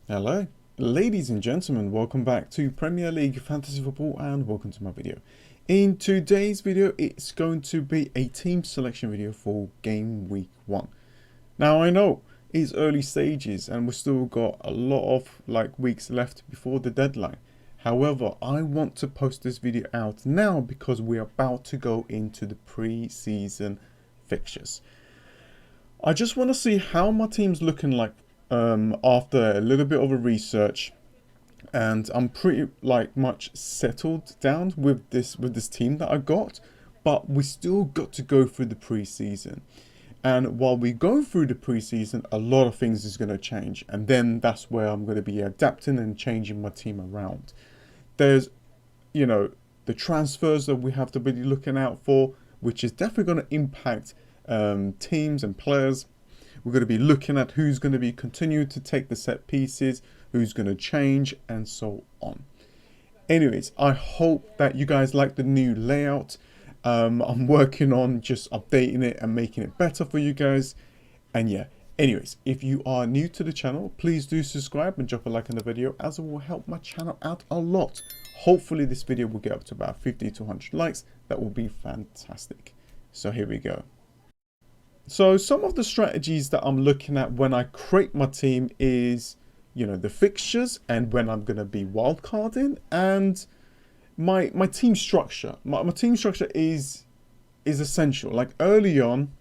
Hello, ladies and gentlemen, welcome back to Premier League Fantasy Football and welcome to my video. In today's video, it's going to be a team selection video for game week 1. Now I know it's early stages and we've still got a lot of weeks left before the deadline. However, I want to post this video out now because we're about to go into the pre-season fixtures. I just want to see how my team's looking like after a little bit of a research, and I'm pretty much settled down with this team that I got, but we still got to go through the preseason. And while we go through the preseason, a lot of things is going to change, and then that's where I'm going to be adapting and changing my team around. There's, the transfers that we have to be looking out for, which is definitely going to impact teams and players. We're going to be looking at who's going to be continuing to take the set pieces, who's going to change, and so on. Anyways, I hope that you guys like the new layout. I'm working on just updating it and making it better for you guys. And yeah, anyways, if you are new to the channel, please do subscribe and drop a like on the video, as it will help my channel out a lot. Hopefully this video will get up to about 50 to 100 likes. That will be fantastic. So here we go. So some of the strategies that I'm looking at when I create my team is, the fixtures and when I'm going to be wildcarding, and my team structure. My team structure is essential. Like early on,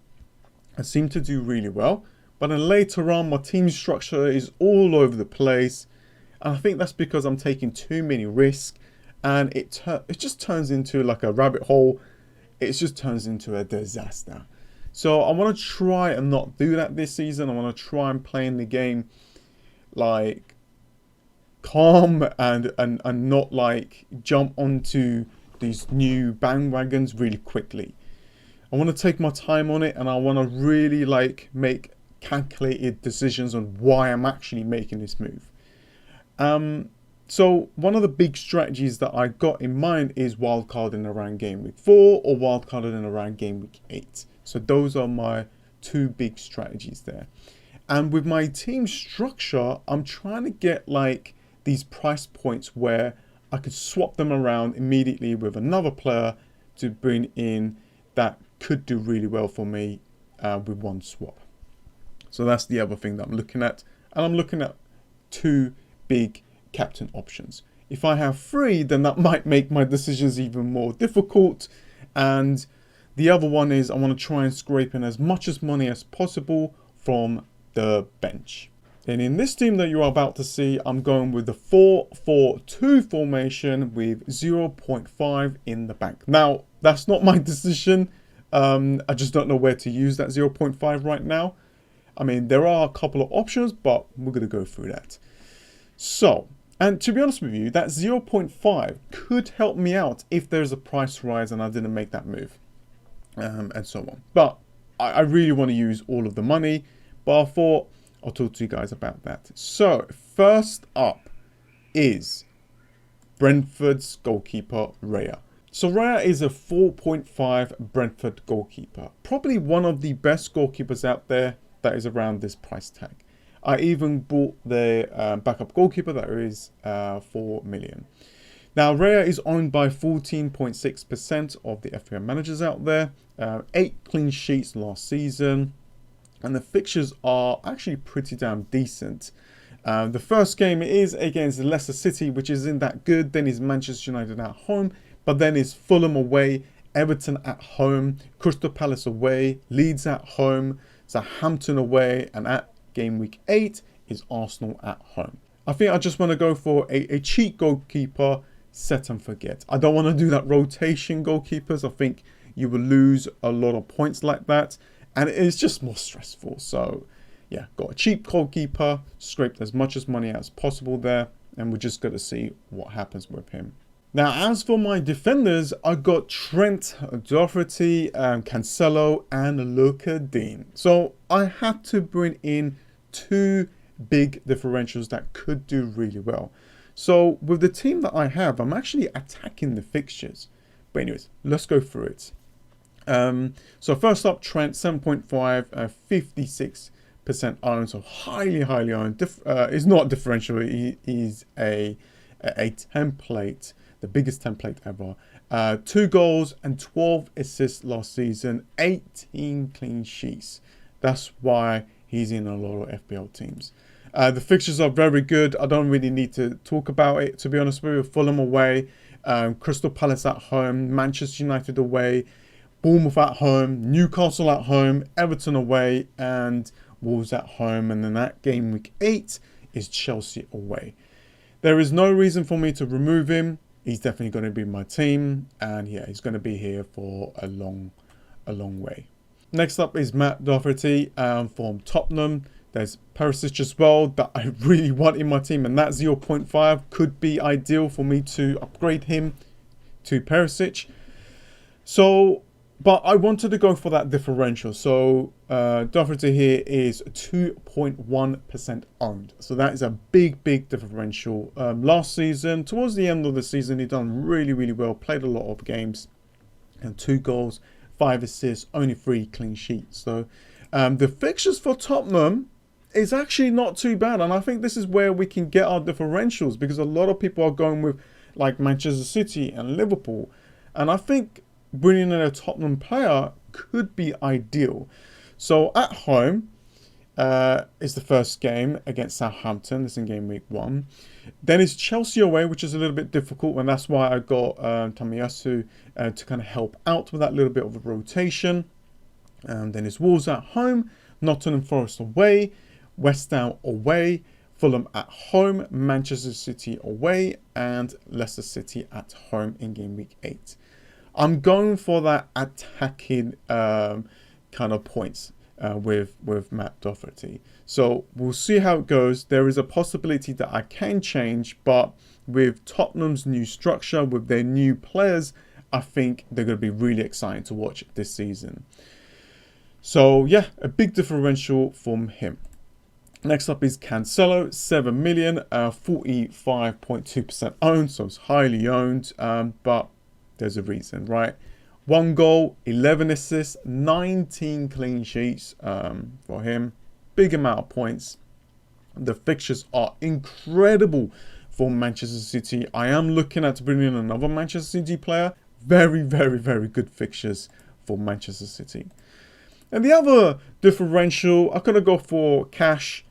I seem to do really well, but then later on, my team structure is all over the place. And I think that's because I'm taking too many risks, and it just turns into like a rabbit hole. It just turns into a disaster. So I want to try and not do that this season. I want to try and play in the game calm and not jump onto these new bandwagons really quickly. I want to take my time on it, and I want to really make calculated decisions on why I'm actually making this move. So one of the big strategies that I got in mind is wildcarding around game week 4 or wildcarding around game week 8. So those are my two big strategies there. And with my team structure, I'm trying to get these price points where I could swap them around immediately with another player to bring in that could do really well for me with one swap. So that's the other thing that I'm looking at. And I'm looking at two big captain options. If I have 3, then that might make my decisions even more difficult. And the other one is I want to try and scrape in as much as money as possible from the bench. And in this team that you are about to see, I'm going with the 4-4-2 formation with 0.5 in the bank. Now, that's not my decision. I just don't know where to use that 0.5 right now. I mean, there are a couple of options, but we're going to go through that. So, and to be honest with you, that 0.5 could help me out if there's a price rise and I didn't make that move. And so on. But I really want to use all of the money, but I thought I'll talk to you guys about that. So first up is Brentford's goalkeeper, Raya. So Raya is a 4.5 Brentford goalkeeper. Probably one of the best goalkeepers out there that is around this price tag. I even bought the backup goalkeeper that is 4 million. Now, Raya is owned by 14.6% of the FPL managers out there. 8 clean sheets last season. And the fixtures are actually pretty damn decent. The first game is against Leicester City, which isn't that good. Then is Manchester United at home. But then is Fulham away, Everton at home, Crystal Palace away, Leeds at home, Southampton away. And at game week 8 is Arsenal at home. I think I just want to go for a cheap goalkeeper, set and forget. I don't want to do that rotation goalkeepers. I think you will lose a lot of points like that, and it is just more stressful. So yeah, got a cheap goalkeeper, scraped as much as money as possible there, and we're just going to see what happens with him. Now, as for my defenders, I got Trent, Doherty, Cancelo, and Luca Dean. So I had to bring in 2 big differentials that could do really well. So with the team that I have, I'm actually attacking the fixtures. But anyways, let's go through it. So first up, Trent, 7.5, 56 owned, so highly owned. It's not differential. He's a template, the biggest template ever. 2 goals and 12 assists last season, 18 clean sheets. That's why he's in a lot of FPL teams. The fixtures are very good. I don't really need to talk about it, to be honest with you. Fulham away, Crystal Palace at home, Manchester United away, Bournemouth at home, Newcastle at home, Everton away, and Wolves at home. And then that game week 8 is Chelsea away. There is no reason for me to remove him. He's definitely going to be my team, and yeah, he's going to be here for a long way. Next up is Matt Doherty from Tottenham. There's Perisic as well that I really want in my team, and that 0.5 could be ideal for me to upgrade him to Perisic. So, but I wanted to go for that differential. So Doherty here is 2.1% owned. So that is a big differential. Last season, towards the end of the season, he done really well. Played a lot of games, and 2 goals, 5 assists, only 3 clean sheets. So the fixtures for Tottenham is actually not too bad, and I think this is where we can get our differentials, because a lot of people are going with like Manchester City and Liverpool, and I think bringing in a Tottenham player could be ideal. So at home is the first game against Southampton. This is in game week 1. Then it's Chelsea away, which is a little bit difficult, and that's why I got Tomiyasu to kind of help out with that little bit of a rotation. Then it's Wolves at home, Nottingham Forest away, West Ham away, Fulham at home, Manchester City away, and Leicester City at home in game week 8. I'm going for that attacking kind of points with Matt Doherty. So we'll see how it goes. There is a possibility that I can change, but with Tottenham's new structure, with their new players, I think they're going to be really exciting to watch this season. So yeah, a big differential from him. Next up is Cancelo, 7 million, 45.2% owned, so it's highly owned, but there's a reason, right? 1 goal, 11 assists, 19 clean sheets for him. Big amount of points. The fixtures are incredible for Manchester City. I am looking at bringing in another Manchester City player. Very good fixtures for Manchester City. And the other differential, I'm going to go for cash,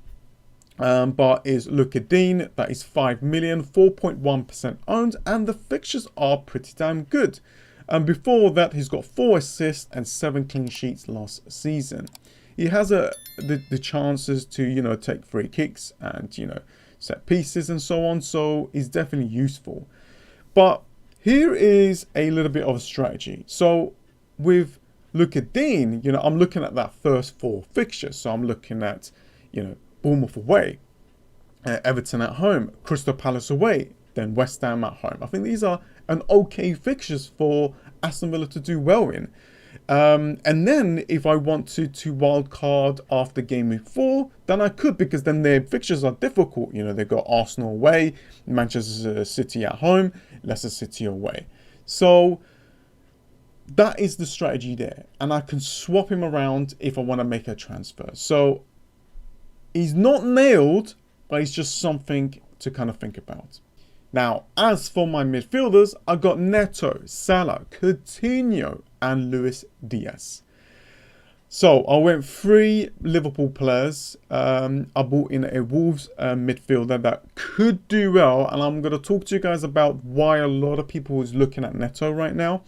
but is Luka Dean. That is 5 million, 4.1% owned, and the fixtures are pretty damn good. And before that, he's got 4 assists and 7 clean sheets last season. He has the chances to, you know, take free kicks and, you know, set pieces and so on. So he's definitely useful. But here is a little bit of a strategy. So with Luka Dean, you know, I'm looking at that first 4 fixtures. So I'm looking at, you know, Bournemouth away, Everton at home, Crystal Palace away, then West Ham at home. I think these are an okay fixtures for Aston Villa to do well in. And then if I want to wild card after game week 4, then I could, because then their fixtures are difficult. You know, they've got Arsenal away, Manchester City at home, Leicester City away. So that is the strategy there. And I can swap him around if I want to make a transfer. So he's not nailed, but it's just something to kind of think about. Now, as for my midfielders, I got Neto, Salah, Coutinho, and Luis Diaz. So I went 3 Liverpool players. I bought in a Wolves midfielder that could do well, and I'm going to talk to you guys about why a lot of people is looking at Neto right now,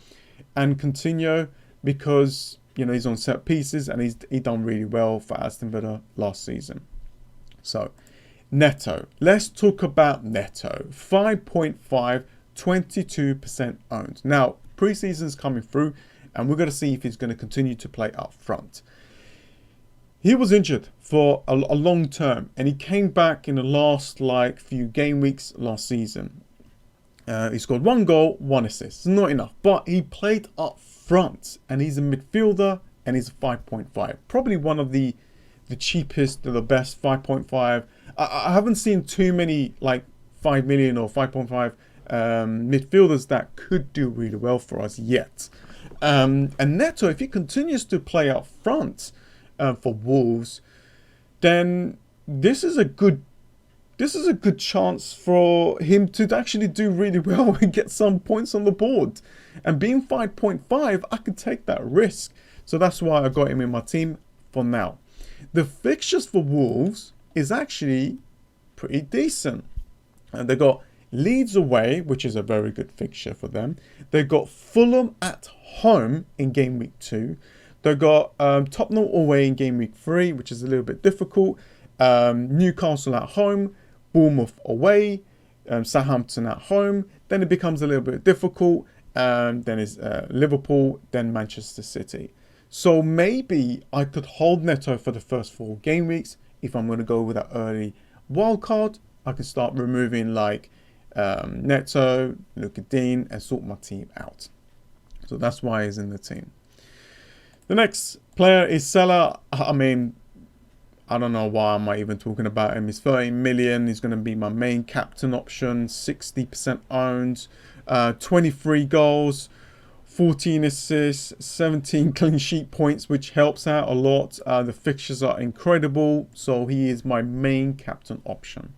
and Coutinho, because, you know, he's on set pieces and he done really well for Aston Villa last season. So Neto, let's talk about Neto. 5.5, 22% owned. Now, preseason's coming through, and we're going to see if he's going to continue to play up front. He was injured for a long term, and he came back in the last few game weeks last season. He scored 1 goal, 1 assist. It's not enough, but he played up front, and he's a midfielder, and he's a 5.5. Probably one of the cheapest, the best 5.5. I haven't seen too many 5 million or 5.5 midfielders that could do really well for us yet. And Neto, if he continues to play up front for Wolves, then this is a good chance for him to actually do really well and get some points on the board. And being 5.5, I could take that risk. So that's why I got him in my team for now. The fixtures for Wolves is actually pretty decent. And they got Leeds away, which is a very good fixture for them. They got Fulham at home in game week 2. They got Tottenham away in game week 3, which is a little bit difficult. Newcastle at home, Bournemouth away, Southampton at home. Then it becomes a little bit difficult. Then it's Liverpool, then Manchester City. So maybe I could hold Neto for the first 4 game weeks. If I'm going to go with that early wildcard, I can start removing like Neto, Luka Dean, and sort my team out. So that's why he's in the team. The next player is Salah. I mean, I don't know why am I even talking about him. He's 13 million. He's going to be my main captain option. 60% owned. 23 goals. 14 assists. 17 clean sheet points, which helps out a lot. The fixtures are incredible. So he is my main captain option.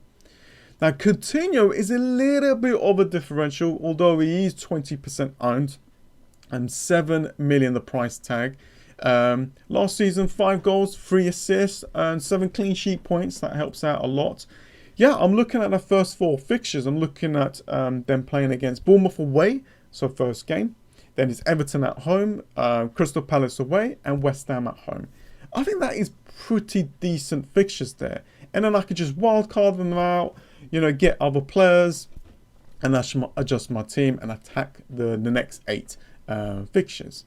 Now, Coutinho is a little bit of a differential, although he is 20% owned and 7 million the price tag. Last season, 5 goals, 3 assists, and 7 clean sheet points. That helps out a lot. Yeah, I'm looking at the first 4 fixtures. I'm looking at them playing against Bournemouth away, so first game. Then it's Everton at home, Crystal Palace away, and West Ham at home. I think that is pretty decent fixtures there. And then I could just wildcard them out, you know, get other players, and adjust my team and attack the next 8 fixtures.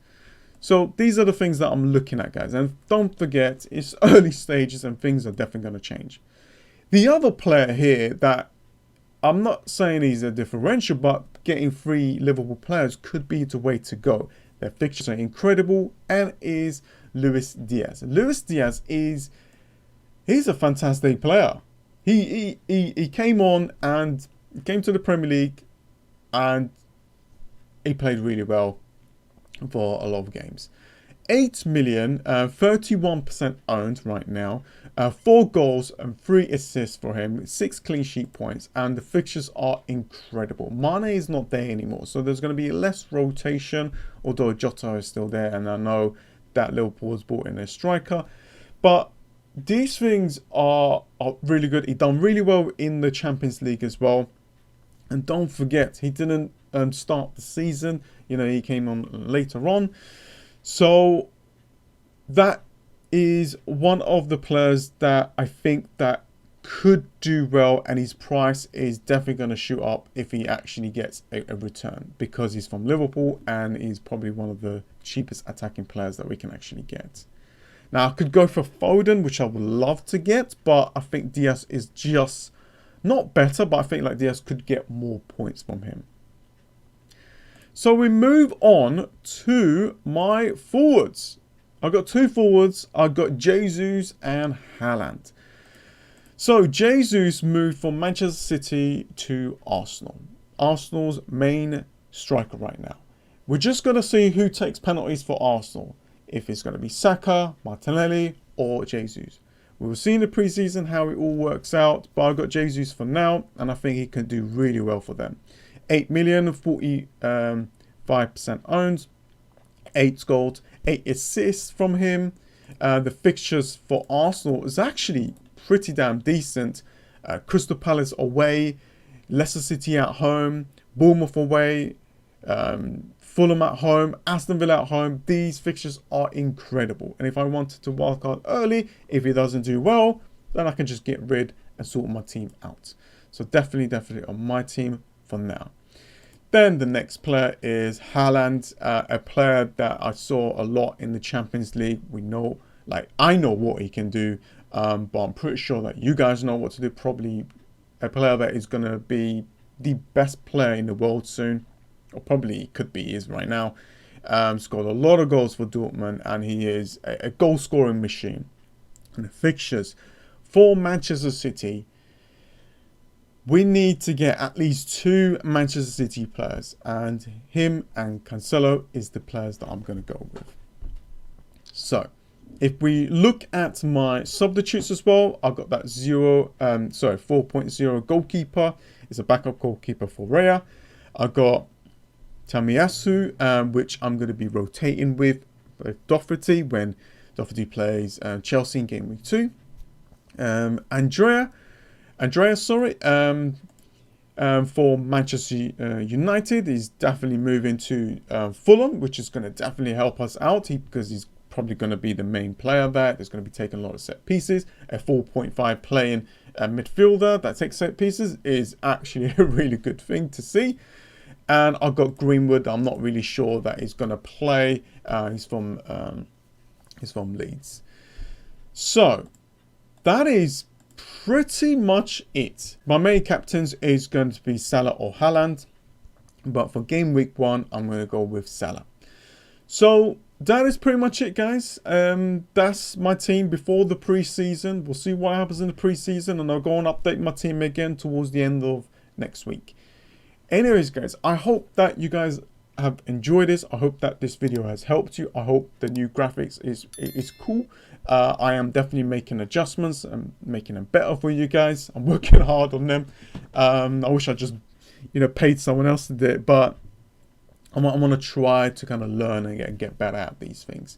So these are the things that I'm looking at, guys. And don't forget, it's early stages and things are definitely going to change. The other player here that I'm not saying he's a differential, but getting 3 Liverpool players could be the way to go. Their fixtures are incredible, and is Luis Diaz. Luis Diaz he's a fantastic player. He came on and came to the Premier League, and he played really well for a lot of games. 8 million, 31% owned right now. 4 goals and 3 assists for him. 6 clean sheet points, and the fixtures are incredible. Mane is not there anymore, so there's going to be less rotation, although Jota is still there, and I know that Liverpool has brought in a striker. But these things are really good. He done really well in the Champions League as well. And don't forget, he didn't start the season. You know, he came on later on. So that is one of the players that I think that could do well, and his price is definitely going to shoot up if he actually gets a return, because he's from Liverpool and he's probably one of the cheapest attacking players that we can actually get. Now, I could go for Foden, which I would love to get, but I think Diaz is just not better, but I think like Diaz could get more points from him. So we move on to my forwards. I've got 2 forwards. I've got Jesus and Haaland. So Jesus moved from Manchester City to Arsenal. Arsenal's main striker right now. We're just going to see who takes penalties for Arsenal. If it's going to be Saka, Martinelli, or Jesus. We will see in the preseason how it all works out, but I've got Jesus for now, and I think he can do really well for them. 8 million, 45% owned, 8 goals, 8 assists from him. The fixtures for Arsenal is actually pretty damn decent. Crystal Palace away, Leicester City at home, Bournemouth away, Fulham at home, Aston Villa at home. These fixtures are incredible. And if I wanted to wildcard early, if he doesn't do well, then I can just get rid and sort my team out. So definitely on my team for now. Then the next player is Haaland, a player that I saw a lot in the Champions League. We know, like, I know what he can do, but I'm pretty sure that you guys know what to do. Probably a player that is going to be the best player in the world soon. Or probably could be, is right now. Scored a lot of goals for Dortmund, and he is a goal scoring machine. And the fixtures for Manchester City, we need to get at least 2 Manchester City players, and him and Cancelo is the players that I'm going to go with. So If we look at my substitutes as well, I've got that 4.0 goalkeeper. It's a backup goalkeeper for Raya. I've got Tamiyasu, which I'm going to be rotating with Doherty when Doherty plays Chelsea in game week 2. Andrea, for Manchester United, is definitely moving to Fulham, which is going to definitely help us out because he's probably going to be the main player there. There's going to be taking a lot of set pieces. A 4.5 playing midfielder that takes set pieces is actually a really good thing to see. And I've got Greenwood. I'm not really sure that he's going to play. He's from Leeds. So that is pretty much it. My main captains is going to be Salah or Haaland, but for game week 1, I'm going to go with Salah. So that is pretty much it, guys. That's my team before the preseason. We'll see what happens in the preseason, and I'll go and update my team again towards the end of next week. Anyways, guys, I hope that you guys have enjoyed this. I hope that this video has helped you. I hope the new graphics is cool. I am definitely making adjustments and making them better for you guys. I'm working hard on them. I wish I just, paid someone else to do it, but I want to try to kind of learn and get better at these things.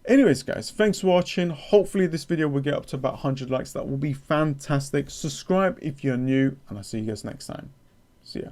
Anyways, guys, thanks for watching. Hopefully this video will get up to about 100 likes. That will be fantastic. Subscribe if you're new, and I'll see you guys next time. See ya.